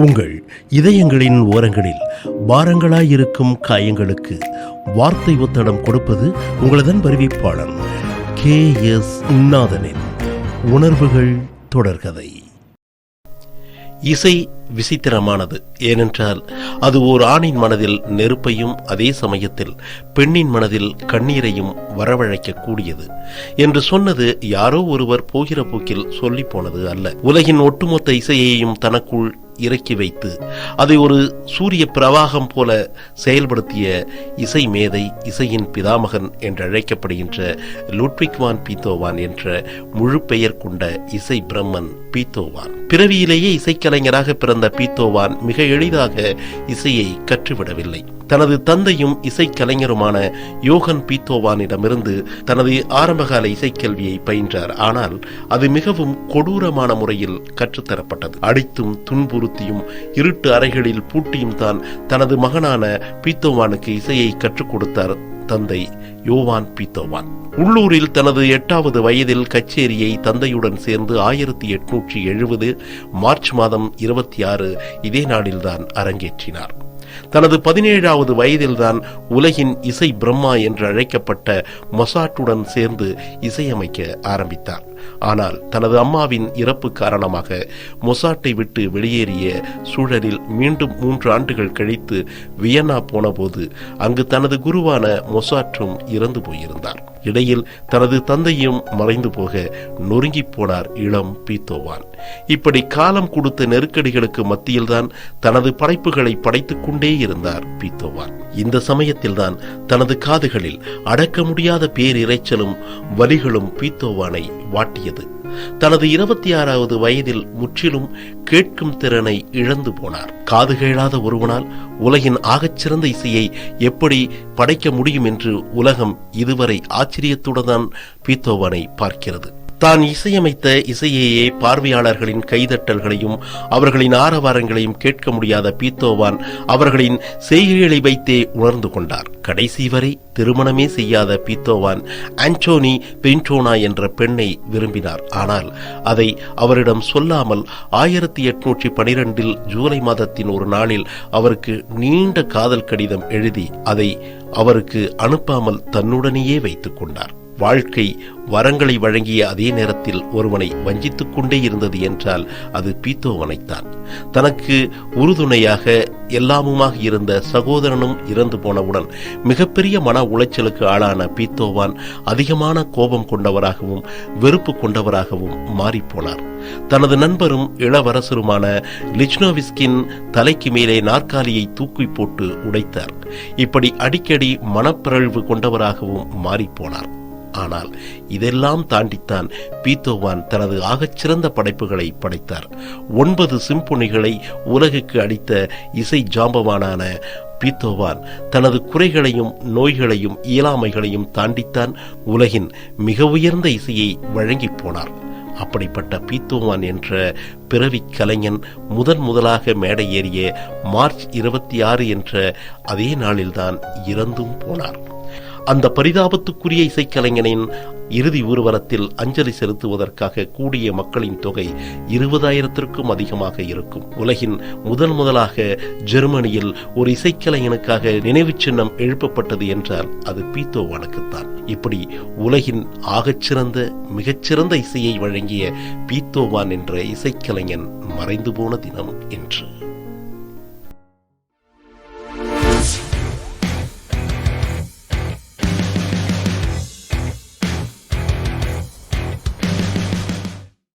உங்கள் இதயங்களின் ஓரங்களில் பாரங்களாயிருக்கும் காயங்களுக்கு வார்த்தை ஒத்தடம் கொடுப்பது உங்களதன் அறிவிப்பாளன் KS நாதனின் உணர்வுகள் தொடர்கதை. இசை விசித்திரமானது. ஏனென்றால் அது ஓர் ஆணின் மனதில் நெருப்பையும் அதே சமயத்தில் பெண்ணின் மனதில் கண்ணீரையும் வரவழைக்க கூடியது என்று சொன்னது யாரோ ஒருவர் போகிற போக்கில் சொல்லி போனது அல்ல. உலகின் ஒட்டுமொத்த இசையையும் தனக்குள் இறக்கி வைத்து அதை ஒரு சூரிய பிரவாகம் போல செயல்படுத்திய இசை மேதை, இசையின் பிதாமகன் என்று அழைக்கப்படுகின்ற லுட்விக் வான் பீத்தோவான் என்ற முழு பெயர் கொண்ட இசை பிரம்மன் பீத்தோவான். பிறவியிலேயே இசைக்கலைஞராக பிறந்த பீத்தோவான் மிக எளிதாக இசையை கற்றுவிடவில்லை. தனது தந்தையும் இசைக்கலைஞருமான யோகன் பீத்தோவானிடமிருந்து தனது ஆரம்பகால இசைக்கல்வியை பயின்றார். ஆனால் அது மிகவும் கொடூரமான முறையில் கற்றுத்தரப்பட்டது. அடித்தும் துன்புறுத்தியும் இருட்டு அறைகளில் பூட்டியும் தான் தனது மகனான பீத்தோவானுக்கு இசையை கற்றுக் கொடுத்தார் தந்தை யோவான் பீத்தோவான். உள்ளூரில் தனது 8வது வயதில் கச்சேரியை தந்தையுடன் சேர்ந்து 1870 மார்ச் மாதம் 26 இதே நாளில்தான் அரங்கேற்றினார். தனது 17வது வயதில்தான் உலகின் இசை பிரம்மா என்று அழைக்கப்பட்ட மொசாட்டுடன் சேர்ந்து இசையமைக்க ஆரம்பித்தார். ஆனால் தனது அம்மாவின் இறப்பு காரணமாக மொசாட்டை விட்டு வெளியேறிய சூழலில் மீண்டும் 3 ஆண்டுகள் கழித்து வியன்னா போனபோது அங்கு தனது குருவான மொசாட்டும் இறந்து போயிருந்தார். இடையில் தனது தந்தையும் மறைந்து போக நொறுங்கி போனார் இளம் பீத்தோவான். இப்படி காலம் கொடுத்த நெருக்கடிகளுக்கு மத்தியில்தான் தனது படைப்புகளை படைத்துக் கொண்டே இருந்தார் பீத்தோவான். இந்த சமயத்தில்தான் தனது காதுகளில் அடக்க முடியாத பேரிரைச்சலும் வலிகளும் பீத்தோவானை வாட்டியது. தனது 26வது வயதில் முற்றிலும் கேட்கும் திறனை இழந்து போனார். காது கேளாத ஒருவனால் உலகின் ஆகச்சிறந்த இசையை எப்படி படைக்க முடியும் என்று உலகம் இதுவரை ஆச்சரியத்துடன் தான் பீத்தோவானை பார்க்கிறது. தான் இசையமைத்த இசையையே பார்வையாளர்களின் கைதட்டல்களையும் அவர்களின் ஆரவாரங்களையும் கேட்க முடியாத பீத்தோவான் அவர்களின் செய்கைகளை வைத்தே உணர்ந்து கொண்டார். கடைசி வரை திருமணமே செய்யாத பீத்தோவான் ஆண்டோனி பெயின்டோனா என்ற பெண்ணை விரும்பினார். ஆனால் அதை அவரிடம் சொல்லாமல் 1812 ஜூலை மாதத்தின் ஒரு நாளில் அவருக்கு நீண்ட காதல் கடிதம் எழுதி அதை அவருக்கு அனுப்பாமல் தன்னுடனேயே வைத்துக் கொண்டார். வாழ்க்கை வரங்களை வழங்கிய அதே நேரத்தில் ஒருவனை வஞ்சித்துக் கொண்டே இருந்தது என்றால் அது பீத்தோவனைத்தான். தனக்கு உறுதுணையாக எல்லாமுமாக இருந்த சகோதரனும் இறந்து போனவுடன் மிகப்பெரிய மன உளைச்சலுக்கு ஆளான பீத்தோவான் அதிகமான கோபம் கொண்டவராகவும் வெறுப்பு கொண்டவராகவும் மாறிப்போனார். தனது நண்பரும் இளவரசருமான லிச்னோவிஸ்கின் தலைக்கு மேலே நாற்காலியை தூக்கி போட்டு உடைத்தார். இப்படி அடிக்கடி மனப்பிறழ்வு கொண்டவராகவும் மாறிப்போனார். ஆனால் இதெல்லாம் தாண்டித்தான் பீத்தோவான் தனது ஆகச்சிறந்த படைப்புகளை படைத்தார். 9 சிம்பொனிகளை உலகுக்கு அளித்த இசை ஜாம்பவானான பீத்தோவான் தனது குறைகளையும் நோய்களையும் இயலாமைகளையும் தாண்டித்தான் உலகின் மிக உயர்ந்த இசையை வழங்கி போனார். அப்படிப்பட்ட பீத்தோவான் என்ற பிறவி கலைஞன் முதலாக மேடை ஏறிய மார்ச் 26 என்ற அதே நாளில்தான் இறந்தும் போனார். அந்த பரிதாபத்துக்குரிய இசைக்கலைஞனின் இறுதி ஊர்வலத்தில் அஞ்சலி செலுத்துவதற்காக கூடிய மக்களின் தொகை 20,000க்கும் அதிகமாக இருக்கும். உலகின் முதலாக ஜெர்மனியில் ஒரு இசைக்கலைஞனுக்காக நினைவு சின்னம் எழுப்பப்பட்டது என்றால் அது பீத்தோவானுக்குத்தான். இப்படி உலகின் ஆகச்சிறந்த மிகச்சிறந்த இசையை வழங்கிய பீத்தோவான் என்ற இசைக்கலைஞன் மறைந்து போன தினம் என்று